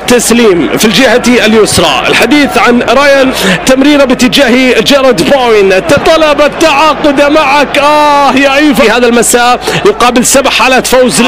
تسليم في الجهة اليسرى. الحديث عن رايان، تمريرة باتجاه جيرارد بوين، طلب التعاقد معك يا ايفا في هذا المساء يقابل 7 حالات فوز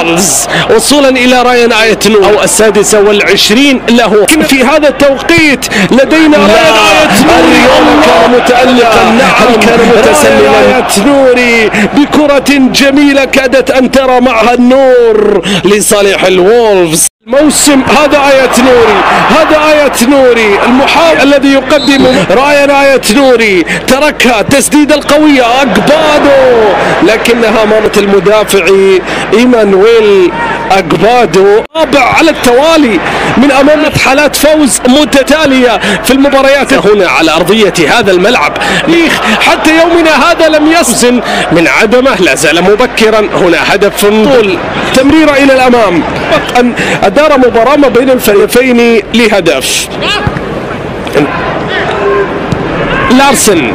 وصولا الى رايان آية نوري او 26 له. لكن في هذا التوقيت لدينا رايان آية نوري. كان متألقا، نعم كان متسللا. آية نوري بكرة جميلة كادت ان ترى معها النور لصالح الوولفز. موسم هذا آية نوري، هذا آية نوري المحاول الذي يقدم رايان آية نوري، تركها التسديدة القوية أجبادو، لكنها مرت المدافع إيمانويل أجبادو. رابع على التوالي من أمام حالات فوز متتالية في المباريات هنا على أرضية هذا الملعب. حتى يومنا هذا لم يسن من عدمه، لا زال مبكرا. هنا هدف طول، تمريرة إلى الأمام، أن أدار مباراة ما بين الفريقين لهدف. لارسن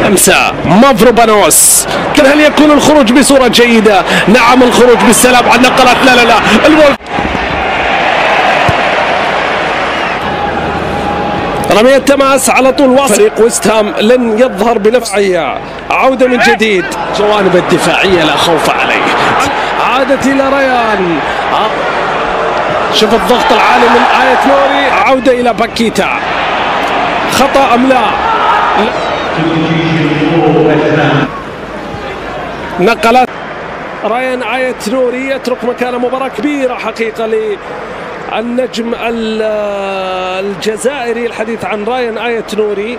أمسى مافروبانوس، هل يكون الخروج بصورة جيدة؟ نعم الخروج بالسلام عن نقلات. لا الولف رمية تماس على طول واصل. فريق ويست هام لن يظهر بنفسه. عودة من جديد، جوانب الدفاعية لا خوف عليه. عادت إلى ريان، شوف الضغط العالي من آية نوري. عودة إلى باكيتا، خطأ أم لا؟ نقلت رايان آية نوري يترك مكان مباراة كبيرة حقيقة للنجم الجزائري. الحديث عن رايان آية نوري.